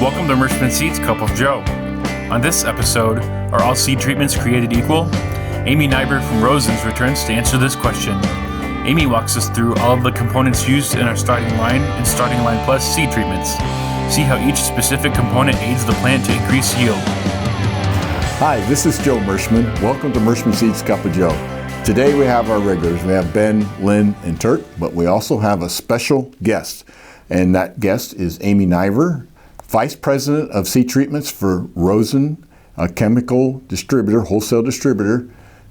Welcome to Merchant Seeds Cup of Joe. On this episode, are all seed treatments created equal? Amy Niver from Rosen returns to answer this question. Amy walks us through all of the components used in our starting line and starting line plus seed treatments. See how each specific component aids the plant to increase yield. Hi, this is Joe Mershman. Welcome to Merchant Seeds Cup of Joe. Today we have our regulars. We have Ben, Lynn, and Turk, but we also have a special guest. And that guest is Amy Niver, Vice President of Seed Treatments for Rosen, a chemical distributor, wholesale distributor,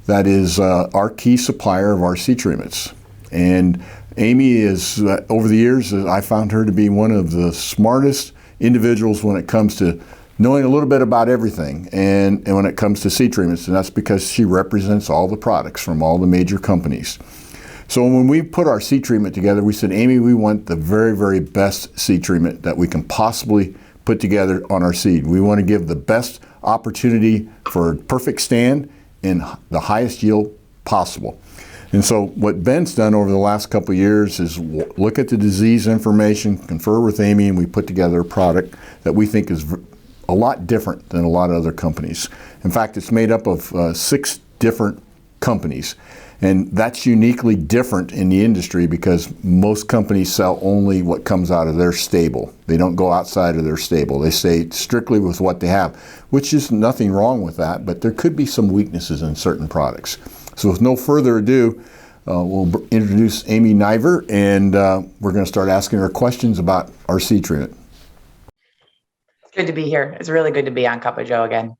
that is our key supplier of our seed treatments. And Amy is, over the years, I found her to be one of the smartest individuals when it comes to knowing a little bit about everything and when it comes to seed treatments, and that's because she represents all the products from all the major companies. So when we put our seed treatment together, we said, Amy, we want the very, very best seed treatment that we can possibly put together on our seed. We want to give the best opportunity for perfect stand and the highest yield possible. And so what Ben's done over the last couple of years is look at the disease information, confer with Amy, and we put together a product that we think is a lot different than a lot of other companies. In fact, it's made up of 6 different companies. And that's uniquely different in the industry because most companies sell only what comes out of their stable. They don't go outside of their stable. They stay strictly with what they have, which is nothing wrong with that, but there could be some weaknesses in certain products. So with no further ado, we'll introduce Amy Niver, and we're going to start asking her questions about our seed treatment. It's good to be here. It's really good to be on Cup of Joe again.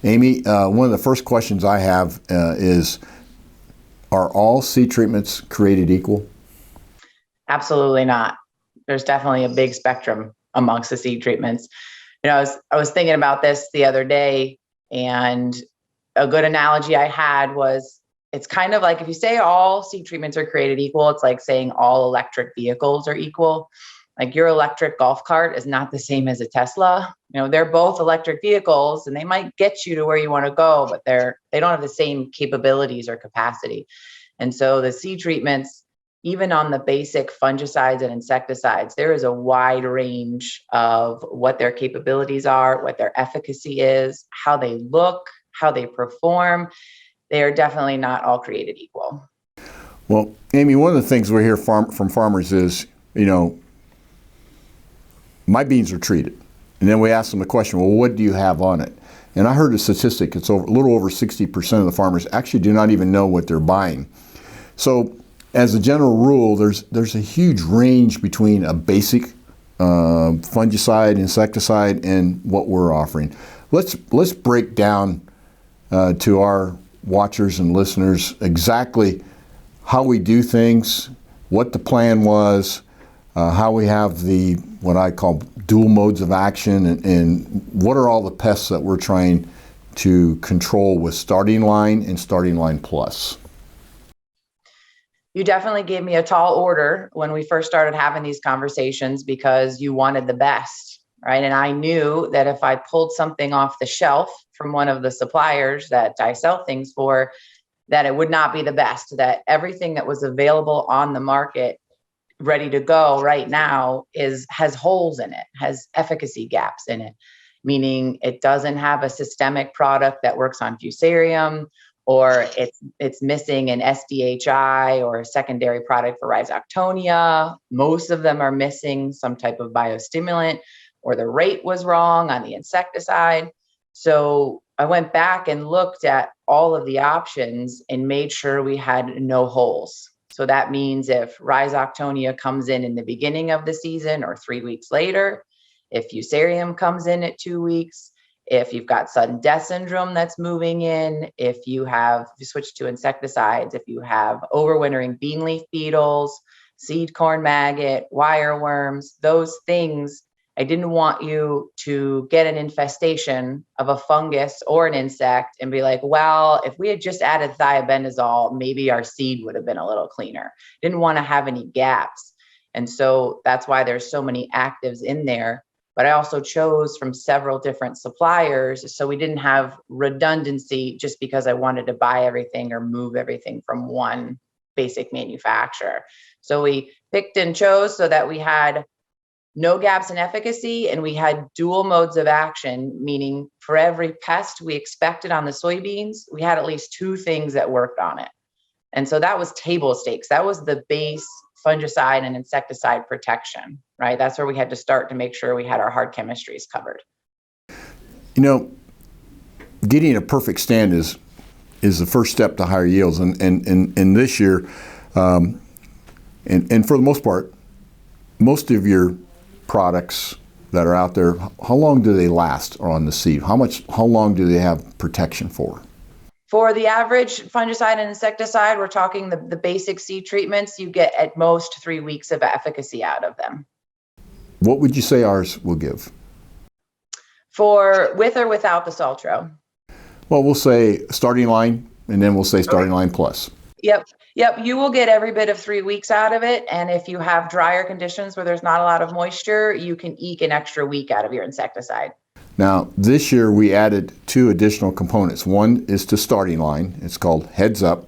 Amy, one of the first questions I have is, are all seed treatments created equal? Absolutely not. There's definitely a big spectrum amongst the seed treatments. You know, I was thinking about this the other day, and a good analogy I had was it's kind of like if you say all seed treatments are created equal, it's like saying all electric vehicles are equal. Like your electric golf cart is not the same as a Tesla. You know, they're both electric vehicles and they might get you to where you want to go, but they don't have the same capabilities or capacity. And so the seed treatments, even on the basic fungicides and insecticides, there is a wide range of what their capabilities are, what their efficacy is, how they look, how they perform. They are definitely not all created equal. Well, Amy, one of the things we hear from farmers is, you know, my beans are treated. And then we ask them the question, well, what do you have on it? And I heard a statistic, it's a little over 60% of the farmers actually do not even know what they're buying. So as a general rule, there's a huge range between a basic fungicide, insecticide, and what we're offering. Let's break down to our watchers and listeners exactly how we do things, what the plan was, how we have the what I call dual modes of action, and what are all the pests that we're trying to control with starting line and starting line plus. You definitely gave me a tall order when we first started having these conversations because you wanted the best, right? And I knew that if I pulled something off the shelf from one of the suppliers that I sell things for, that it would not be the best, that everything that was available on the market ready to go right now has holes in it, has efficacy gaps in it, meaning it doesn't have a systemic product that works on fusarium, or it's missing an SDHI or a secondary product for rhizoctonia. Most of them are missing some type of biostimulant, or the rate was wrong on the insecticide. So I went back and looked at all of the options and made sure we had no holes. So that means if rhizoctonia comes in the beginning of the season or 3 weeks later, if fusarium comes in at 2 weeks, if you've got sudden death syndrome that's moving in, if you switch to insecticides, if you have overwintering bean leaf beetles, seed corn maggot, wireworms, those things, I didn't want you to get an infestation of a fungus or an insect and be like, well, if we had just added thiabendazole, maybe our seed would have been a little cleaner. Didn't want to have any gaps. And so that's why there's so many actives in there. But I also chose from several different suppliers, so we didn't have redundancy just because I wanted to buy everything or move everything from one basic manufacturer. So we picked and chose so that we had no gaps in efficacy, and we had dual modes of action, meaning for every pest we expected on the soybeans, we had at least two things that worked on it. And so that was table stakes. That was the base fungicide and insecticide protection, right? That's where we had to start to make sure we had our hard chemistries covered. You know, getting a perfect stand is the first step to higher yields. And this year, and for the most part, most of your products that are out there, how long do they last on the seed? How long do they have protection for? For the average fungicide and insecticide, we're talking the basic seed treatments, you get at most 3 weeks of efficacy out of them. What would you say ours will give? For with or without the Saltro? Well, we'll say starting line, and then we'll say starting line plus. Yep. You will get every bit of 3 weeks out of it. And if you have drier conditions where there's not a lot of moisture, you can eke an extra week out of your insecticide. Now, this year we added 2 additional components. One is to starting line. It's called Heads Up.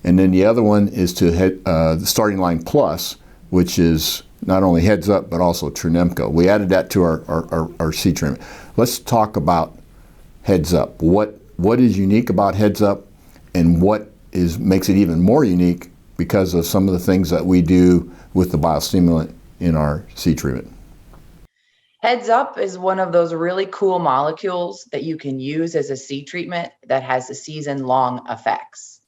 And then the other one is to the starting line plus, which is not only Heads Up, but also Trunemco. We added that to our seed treatment. Let's talk about Heads Up. What is unique about Heads Up, and what makes it even more unique because of some of the things that we do with the biostimulant in our seed treatment? Heads Up is one of those really cool molecules that you can use as a seed treatment that has the season-long effects.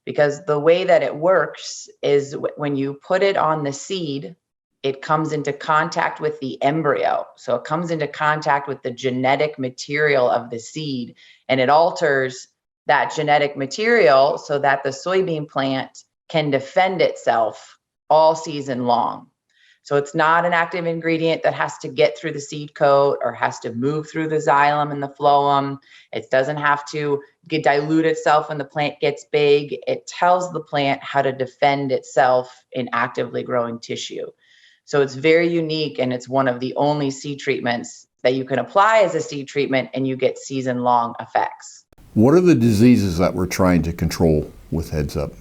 Because the way that it works is when you put it on the seed, it comes into contact with the embryo. So it comes into contact with the genetic material of the seed, and it alters that genetic material so that the soybean plant can defend itself all season long. So it's not an active ingredient that has to get through the seed coat or has to move through the xylem and the phloem. It doesn't have to dilute itself when the plant gets big. It tells the plant how to defend itself in actively growing tissue. So it's very unique, and it's one of the only seed treatments that you can apply as a seed treatment and you get season-long effects. What are the diseases that we're trying to control with Heads Up?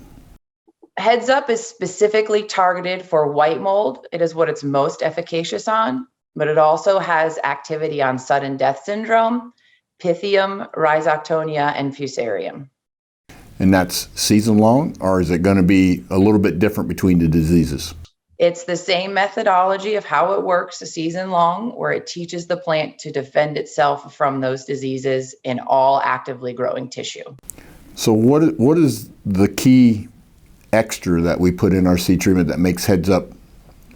Heads Up is specifically targeted for white mold. It is what it's most efficacious on, but it also has activity on sudden death syndrome, Pythium, Rhizoctonia, and Fusarium. And that's season long, or is it going to be a little bit different between the diseases? It's the same methodology of how it works a season long, where it teaches the plant to defend itself from those diseases in all actively growing tissue. So what is the key extra that we put in our seed treatment that makes Heads Up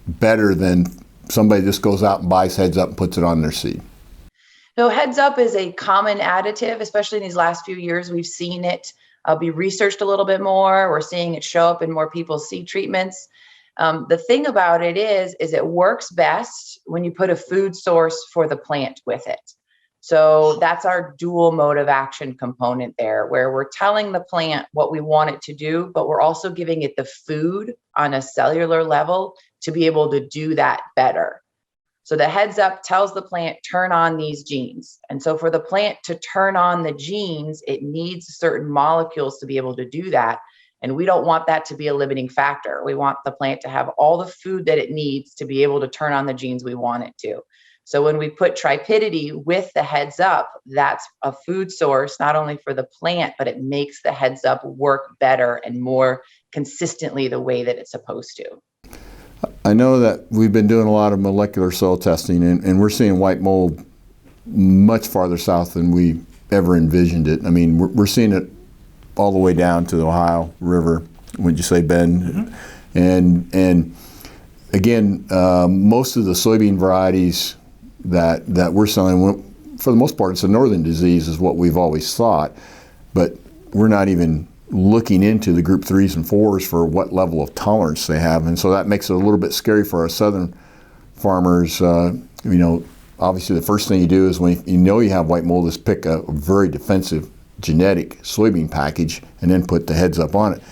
better than somebody just goes out and buys Heads Up and puts it on their seed? So Heads Up is a common additive, especially in these last few years. We've seen it be researched a little bit more. We're seeing it show up in more people's seed treatments. The thing about it is it works best when you put a food source for the plant with it. So that's our dual mode of action component there, where we're telling the plant what we want it to do, but we're also giving it the food on a cellular level to be able to do that better. So the Heads Up tells the plant, turn on these genes. And so for the plant to turn on the genes, it needs certain molecules to be able to do that. And we don't want that to be a limiting factor. We want the plant to have all the food that it needs to be able to turn on the genes we want it to. So when we put tripidity with the Heads Up, that's a food source, not only for the plant, but it makes the Heads Up work better and more consistently the way that it's supposed to. I know that we've been doing a lot of molecular soil testing, and we're seeing white mold much farther south than we ever envisioned it. I mean, we're seeing it all the way down to the Ohio River, would you say, Ben? Mm-hmm. And again, most of the soybean varieties that we're selling, for the most part, it's a northern disease is what we've always thought, but we're not even looking into the group 3s and 4s for what level of tolerance they have, and so that makes it a little bit scary for our southern farmers. Obviously the first thing you do is when you know you have white mold is pick a very defensive genetic soybean package and then put the Heads Up on it.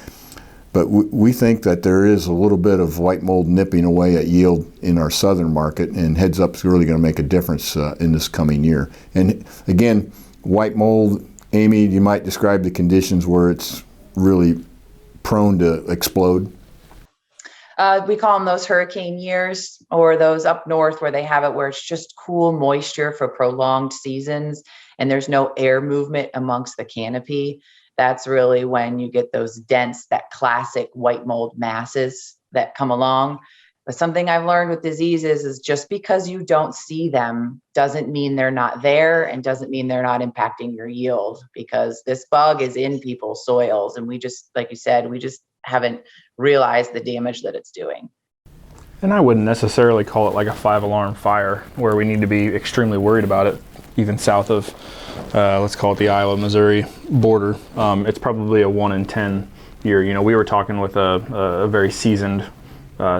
But we think that there is a little bit of white mold nipping away at yield in our southern market, and Heads Up is really going to make a difference in this coming year. And again, white mold, Amy, you might describe the conditions where it's really prone to explode. We call them those hurricane years, or those up north where they have it where it's just cool moisture for prolonged seasons and there's no air movement amongst the canopy. That's really when you get those dense, that classic white mold masses that come along. But something I've learned with diseases is just because you don't see them doesn't mean they're not there, and doesn't mean they're not impacting your yield, because this bug is in people's soils. And we just, like you said, we just haven't realized the damage that it's doing. And I wouldn't necessarily call it like a 5-alarm fire where we need to be extremely worried about it, even south of, let's call it the Iowa-Missouri border. It's probably a 1 in 10 year. You know, we were talking with a very seasoned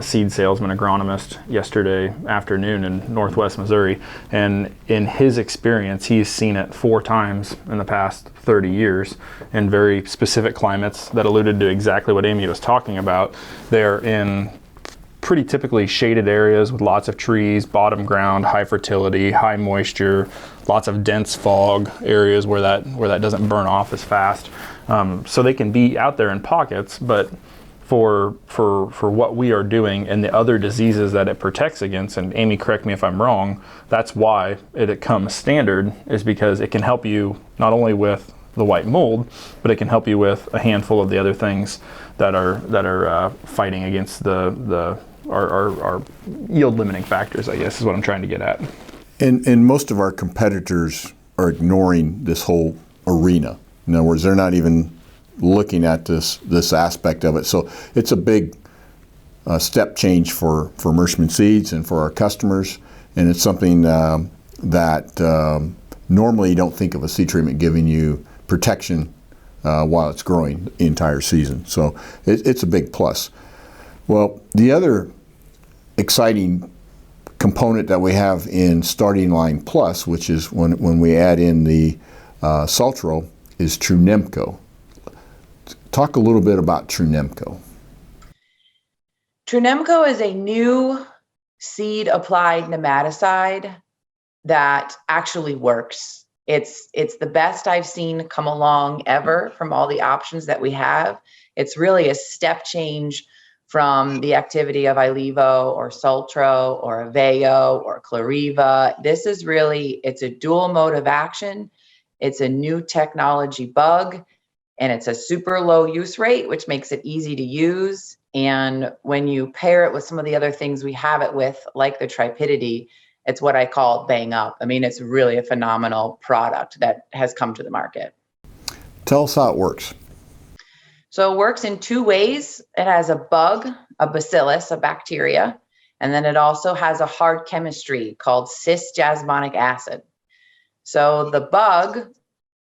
seed salesman agronomist yesterday afternoon in Northwest Missouri, and in his experience he's seen it 4 times in the past 30 years in very specific climates that alluded to exactly what Amy was talking about. They're in pretty typically shaded areas with lots of trees, bottom ground, high fertility, high moisture, lots of dense fog areas where that doesn't burn off as fast. So they can be out there in pockets, but for what we are doing and the other diseases that it protects against, and Amy, correct me if I'm wrong, that's why it comes standard, is because it can help you not only with the white mold, but it can help you with a handful of the other things that are fighting against our yield limiting factors, I guess is what I'm trying to get at. And most of our competitors are ignoring this whole arena. In other words, they're not even looking at this aspect of it. So it's a big step change for Mershman Seeds and for our customers, and it's something that normally you don't think of a seed treatment giving you protection while it's growing the entire season. So it's a big plus. Well, the other exciting component that we have in Starting Line Plus, which is when we add in the Saltro, is Trunemco. Talk a little bit about Trunemco. Trunemco is a new seed applied nematicide that actually works. It's the best I've seen come along ever from all the options that we have. It's really a step change from the activity of Ilevo or Saltro or Aveo or Clariva. This is really, it's a dual mode of action. It's a new technology bug, and it's a super low use rate, which makes it easy to use. And when you pair it with some of the other things we have it with, like the tripidity, it's what I call bang up. I mean, it's really a phenomenal product that has come to the market. Tell us how it works. So it works in 2 ways. It has a bug, a bacillus, a bacteria, and then it also has a hard chemistry called cis-jasmonic acid. So the bug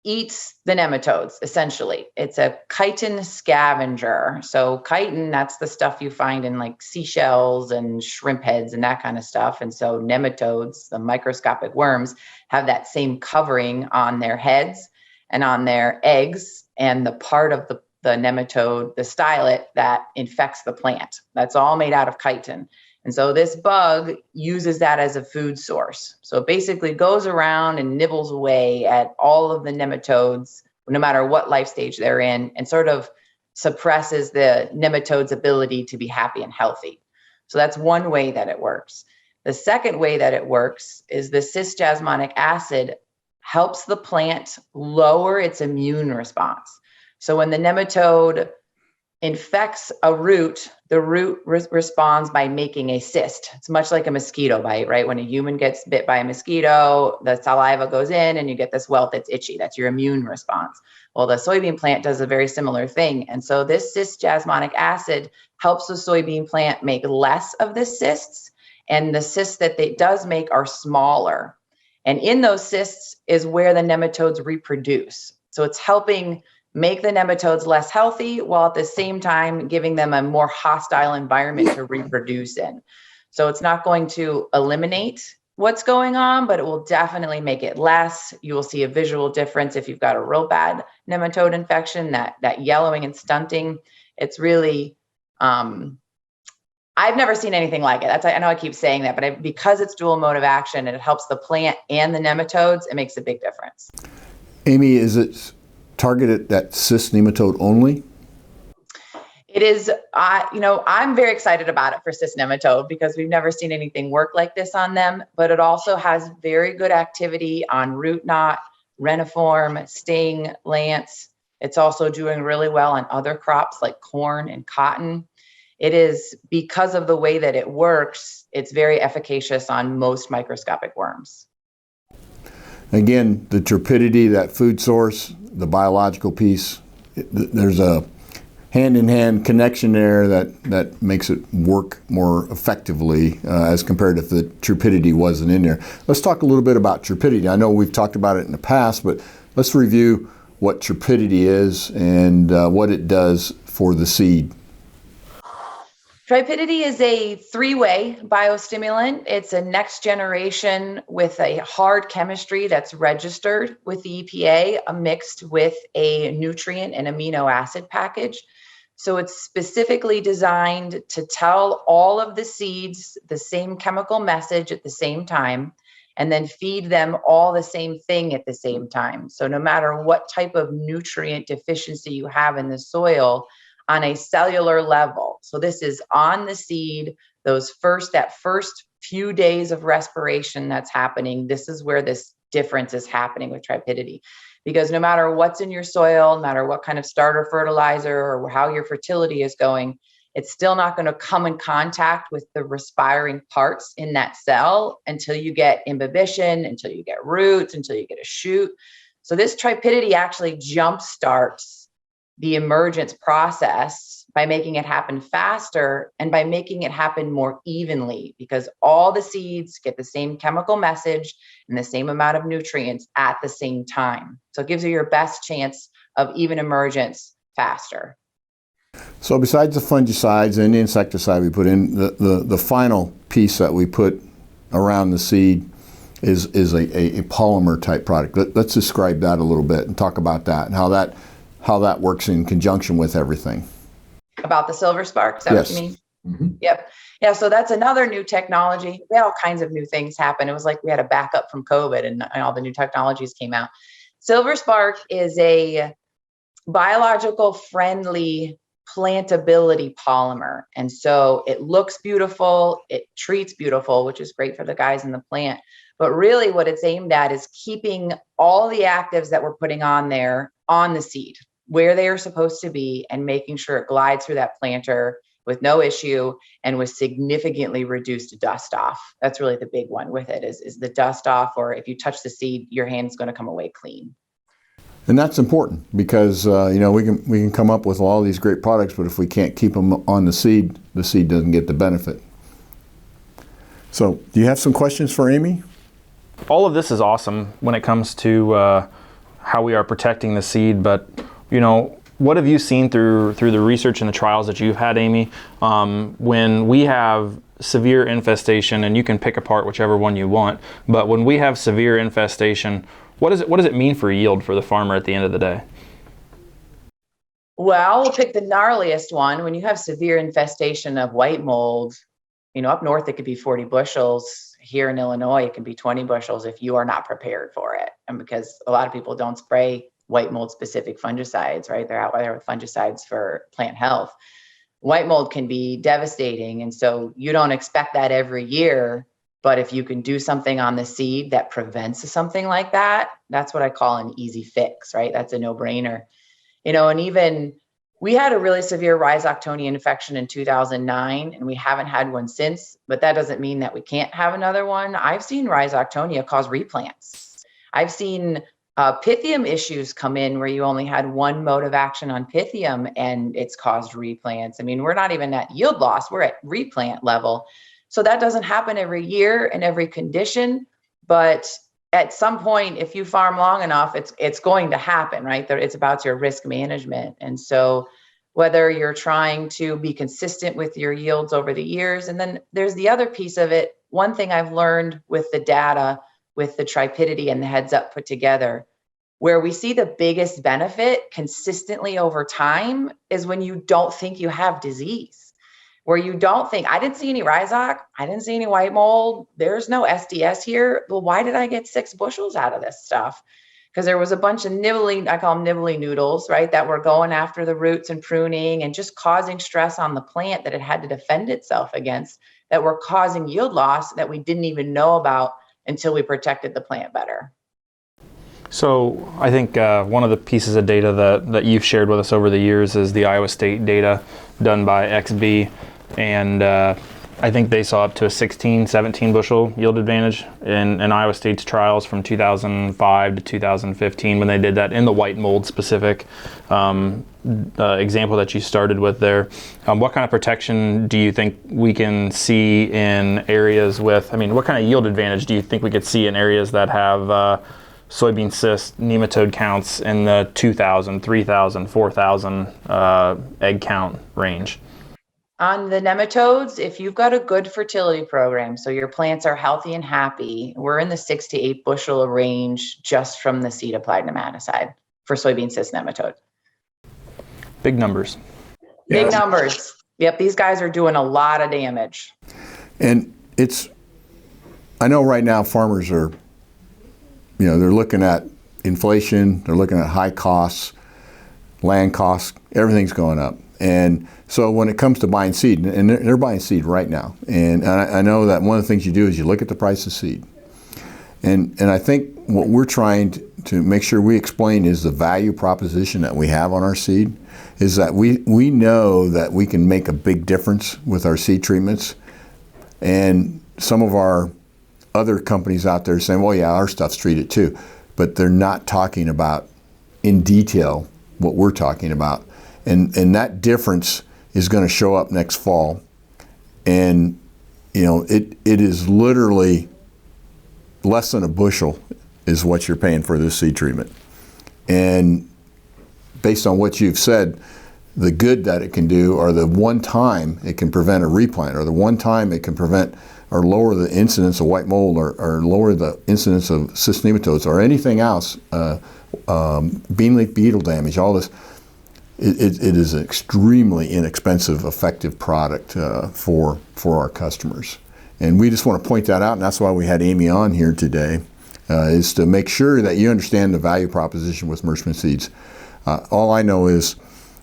eats the nematodes, essentially. It's a chitin scavenger. So chitin, that's the stuff you find in like seashells and shrimp heads and that kind of stuff. And so nematodes, the microscopic worms, have that same covering on their heads and on their eggs, and the part of the nematode, the stylet, that infects the plant. That's all made out of chitin. And so this bug uses that as a food source. So it basically goes around and nibbles away at all of the nematodes, no matter what life stage they're in, and sort of suppresses the nematode's ability to be happy and healthy. So that's one way that it works. The second way that it works is the cis-jasmonic acid helps the plant lower its immune response. So when the nematode infects a root, the root responds by making a cyst. It's much like a mosquito bite, right? When a human gets bit by a mosquito, the saliva goes in and you get this welt that's itchy. That's your immune response. Well, the soybean plant does a very similar thing. And so this cis-jasmonic acid helps the soybean plant make less of the cysts, and the cysts that it does make are smaller. And in those cysts is where the nematodes reproduce. So it's helping make the nematodes less healthy while at the same time giving them a more hostile environment to reproduce in. So it's not going to eliminate what's going on, but it will definitely make it less. You will see a visual difference if you've got a real bad nematode infection, that yellowing and stunting. It's really, I've never seen anything like it. I know I keep saying that, but because it's dual mode of action and it helps the plant and the nematodes, it makes a big difference. Amy, is it targeted at cis nematode only? It is, I'm very excited about it for cyst nematode because we've never seen anything work like this on them, but it also has very good activity on root knot, reniform, sting, lance. It's also doing really well on other crops like corn and cotton. It is, because of the way that it works, it's very efficacious on most microscopic worms. Again, the turpidity, that food source, the biological piece, there's a hand-in-hand connection there that makes it work more effectively as compared to if the turpidity wasn't in there. Let's talk a little bit about turpidity. I know we've talked about it in the past, but let's review what turpidity is and what it does for the seed. Tripidity is a three-way biostimulant. It's a next generation with a hard chemistry that's registered with the EPA, mixed with a nutrient and amino acid package. So it's specifically designed to tell all of the seeds the same chemical message at the same time, and then feed them all the same thing at the same time. So no matter what type of nutrient deficiency you have in the soil, on a cellular level. So this is on the seed, that first few days of respiration that's happening. This is where this difference is happening with tripidity. Because no matter what's in your soil, no matter what kind of starter fertilizer or how your fertility is going, it's still not going to come in contact with the respiring parts in that cell until you get imbibition, until you get roots, until you get a shoot. So this tripidity actually jumpstarts the emergence process by making it happen faster and by making it happen more evenly, because all the seeds get the same chemical message and the same amount of nutrients at the same time. So it gives you your best chance of even emergence faster. So besides the fungicides and the insecticide we put in, the final piece that we put around the seed is a polymer type product. Let's describe that a little bit and talk about that and how that works in conjunction with everything. About the silver spark, is that Yes. what you mean? Mm-hmm. Yep. Yeah, so that's another new technology. We had all kinds of new things happen. It was like we had a backup from COVID and all the new technologies came out. Silver spark is a biological friendly plantability polymer. And so it looks beautiful, it treats beautiful, which is great for the guys in the plant. But really what it's aimed at is keeping all the actives that we're putting on there on the seed, where they are supposed to be, and making sure it glides through that planter with no issue and with significantly reduced dust off. That's really the big one with it is the dust off, or if you touch the seed, your hand's going to come away clean. And that's important because we can come up with all these great products, but if we can't keep them on the seed doesn't get the benefit. So, do you have some questions for Amy? All of this is awesome when it comes to how we are protecting the seed, but what have you seen through the research and the trials that you've had, Amy, when we have severe infestation, and you can pick apart whichever one you want, but when we have severe infestation, what does it mean for yield for the farmer at the end of the day? Well, we'll pick the gnarliest one. When you have severe infestation of white mold, up north it could be 40 bushels. Here in Illinois, it can be 20 bushels if you are not prepared for it. And because a lot of people don't spray white mold specific fungicides, right? They're out there with fungicides for plant health. White mold can be devastating. And so you don't expect that every year. But if you can do something on the seed that prevents something like that, that's what I call an easy fix, right? That's a no-brainer. And even we had a really severe Rhizoctonia infection in 2009, and we haven't had one since, but that doesn't mean that we can't have another one. I've seen Rhizoctonia cause replants. I've seen Pythium issues come in where you only had one mode of action on Pythium and it's caused replants. I mean, we're not even at yield loss, we're at replant level. So that doesn't happen every year in every condition, but at some point, if you farm long enough, it's going to happen, right? It's about your risk management. And so whether you're trying to be consistent with your yields over the years, and then there's the other piece of it. One thing I've learned with the data, with the tripidity and the heads up put together, where we see the biggest benefit consistently over time is when you don't think you have disease. Where you don't think, I didn't see any rhizoc, I didn't see any white mold, there's no SDS here. Well, why did I get 6 bushels out of this stuff? because there was a bunch of nibbling, I call them nibbling noodles, right, that were going after the roots and pruning and just causing stress on the plant that it had to defend itself against, that were causing yield loss that we didn't even know about until we protected the plant better. So I think one of the pieces of data that you've shared with us over the years is the Iowa State data done by XB, and I think they saw up to a 16, 17 bushel yield advantage in Iowa State's trials from 2005 to 2015 when they did that in the white mold specific example that you started with there. What kind of protection do you think we can see in areas with, what kind of yield advantage do you think we could see in areas that have soybean cyst nematode counts in the 2,000, 3,000, 4,000 egg count range? On the nematodes, if you've got a good fertility program, so your plants are healthy and happy, we're in the 6 to 8 bushel range just from the seed applied nematicide for soybean cyst nematode. Big numbers. Big numbers. Yep, these guys are doing a lot of damage. And I know right now farmers are, they're looking at inflation, they're looking at high costs, land costs, everything's going up. And so when it comes to buying seed, and they're buying seed right now, and I know that one of the things you do is you look at the price of seed. And I think what we're trying to make sure we explain is the value proposition that we have on our seed, is that we know that we can make a big difference with our seed treatments. And some of our other companies out there are saying, well, yeah, our stuff's treated too. But they're not talking about in detail what we're talking about. And that difference is going to show up next fall. And, it is literally less than a bushel is what you're paying for this seed treatment. And based on what you've said, the good that it can do, or the one time it can prevent a replant, or the one time it can prevent or lower the incidence of white mold, or lower the incidence of cyst nematodes, or anything else, bean leaf beetle damage, all this, it is an extremely inexpensive, effective product for our customers. And we just want to point that out, and that's why we had Amy on here today, is to make sure that you understand the value proposition with Mershman Seeds. All I know is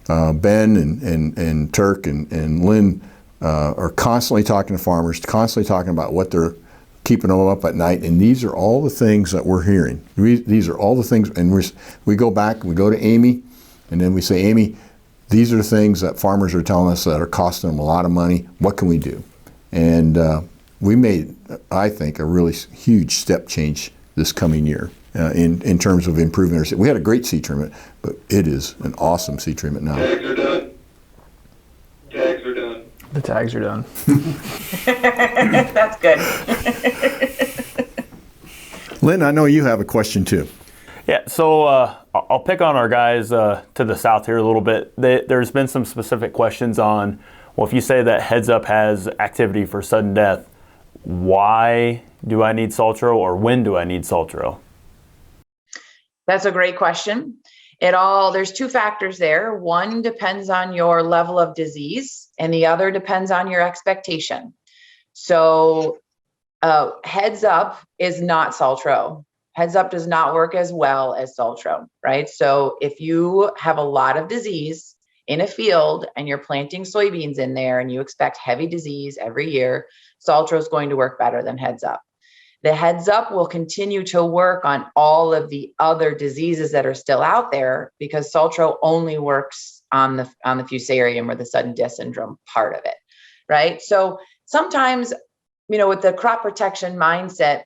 Ben and Turk and Lynn are constantly talking to farmers, constantly talking about what they're keeping them up at night, and these are all the things that we're hearing. These are all the things, and we go back, we go to Amy, and then we say, Amy, these are the things that farmers are telling us that are costing them a lot of money. What can we do? And we made, I think, a really huge step change this coming year in terms of improving our seed. We had a great seed treatment, but it is an awesome seed treatment now. Tags are done. Tags are done. The tags are done. That's good. Lynn, I know you have a question too. Yeah, so I'll pick on our guys to the south here a little bit. There's been some specific questions on, well, if you say that Heads Up has activity for sudden death, why do I need Saltro, or when do I need Saltro? That's a great question. There's two factors there. One depends on your level of disease, and the other depends on your expectation. So Heads Up is not Saltro. Heads Up does not work as well as Saltro, right? So if you have a lot of disease in a field and you're planting soybeans in there and you expect heavy disease every year, Saltro is going to work better than Heads Up. The Heads Up will continue to work on all of the other diseases that are still out there, because Saltro only works on the fusarium, or the sudden death syndrome part of it, right? So sometimes, with the crop protection mindset,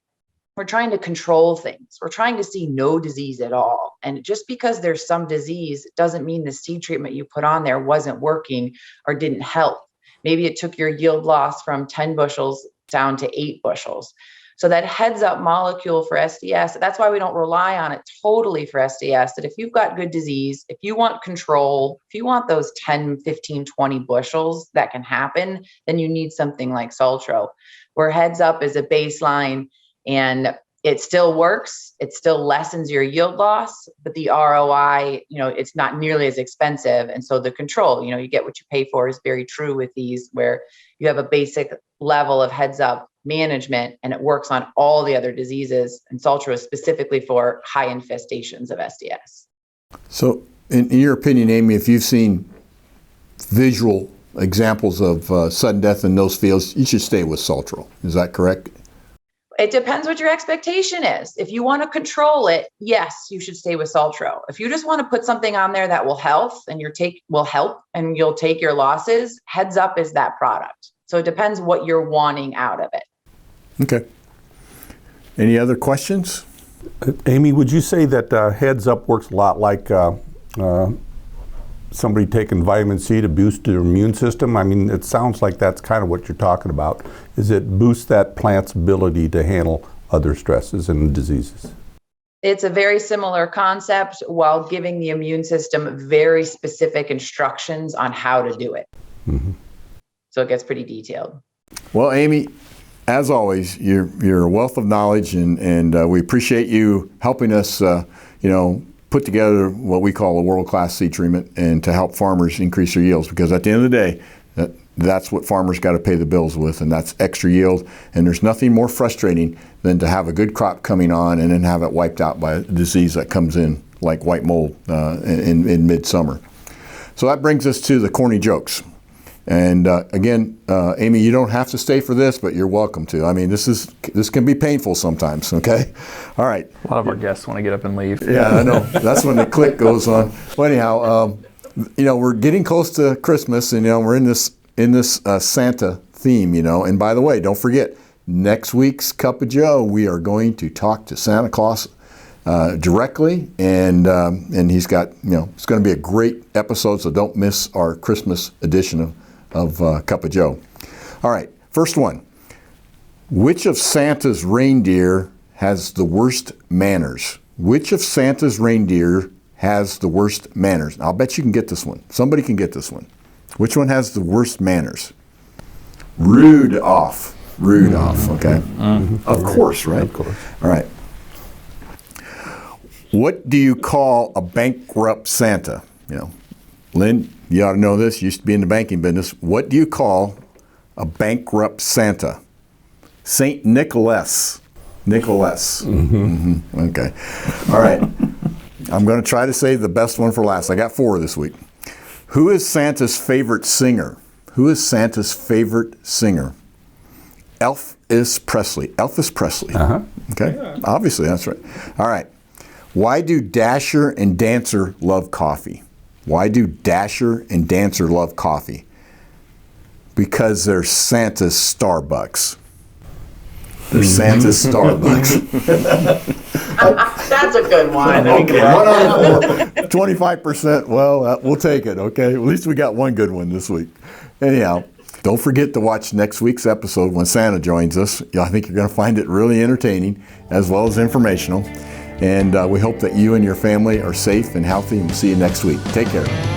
we're trying to control things. We're trying to see no disease at all. And just because there's some disease doesn't mean the seed treatment you put on there wasn't working or didn't help. Maybe it took your yield loss from 10 bushels down to 8 bushels. So that Heads Up molecule for SDS, that's why we don't rely on it totally for SDS, that if you've got good disease, if you want control, if you want those 10, 15, 20 bushels that can happen, then you need something like Saltro, where Heads Up is a baseline. And it still works. It still lessens your yield loss, but the ROI, it's not nearly as expensive. And so the control, you get what you pay for is very true with these, where you have a basic level of heads up management and it works on all the other diseases. And Saltro is specifically for high infestations of SDS. So in your opinion, Amy, if you've seen visual examples of sudden death in those fields, you should stay with Saltro. Is that correct? It depends what your expectation is. If you want to control it, yes, you should stay with Saltro. If you just want to put something on there that will help and you'll take your losses, Heads Up is that product. So it depends what you're wanting out of it. Okay. Any other questions? Amy, would you say that Heads Up works a lot like somebody taking vitamin C to boost their immune system? I mean, it sounds like that's kind of what you're talking about. Is it boosts that plant's ability to handle other stresses and diseases? It's a very similar concept while giving the immune system very specific instructions on how to do it. Mm-hmm. So it gets pretty detailed. Well, Amy, as always, you're a wealth of knowledge, and we appreciate you helping us, put together what we call a world-class seed treatment and to help farmers increase their yields, because at the end of the day, that's what farmers got to pay the bills with, and that's extra yield. And there's nothing more frustrating than to have a good crop coming on and then have it wiped out by a disease that comes in like white mold in midsummer. So that brings us to the corny jokes. And again, Amy, you don't have to stay for this, but you're welcome to. I mean, this can be painful sometimes, okay? All right. A lot of our guests want to get up and leave. Yeah, I know. That's when the click goes on. Well, anyhow, we're getting close to Christmas, and we're in this Santa theme, and by the way, don't forget, next week's Cup of Joe, we are going to talk to Santa Claus directly, and he's got, it's going to be a great episode, so don't miss our Christmas edition of Cup of Joe. All right, first one. Which of Santa's reindeer has the worst manners? Which of Santa's reindeer has the worst manners? I'll bet you can get this one. Somebody can get this one. Which one has the worst manners? Rudolph. Rudolph, okay? Mm-hmm. Of course, right? Of course. All right. What do you call a bankrupt Santa? Lynn, you ought to know this. You used to be in the banking business. What do you call a bankrupt Santa? Saint Nicholas. Nicholas. Mm-hmm. Mm-hmm. Okay. All right. I'm going to try to save the best one for last. I got 4 this week. Who is Santa's favorite singer? Who is Santa's favorite singer? Elvis Presley. Elvis Presley. Uh-huh. Okay. Yeah. Obviously, that's right. All right. Why do Dasher and Dancer love coffee? Why do Dasher and Dancer love coffee? Because they're Santa's Starbucks. They're Santa's Starbucks. That's a good one. Okay. 1 out of 4. 25%. Well, we'll take it, okay? At least we got one good one this week. Anyhow, don't forget to watch next week's episode when Santa joins us. I think you're going to find it really entertaining as well as informational. And we hope that you and your family are safe and healthy, and we'll see you next week. Take care.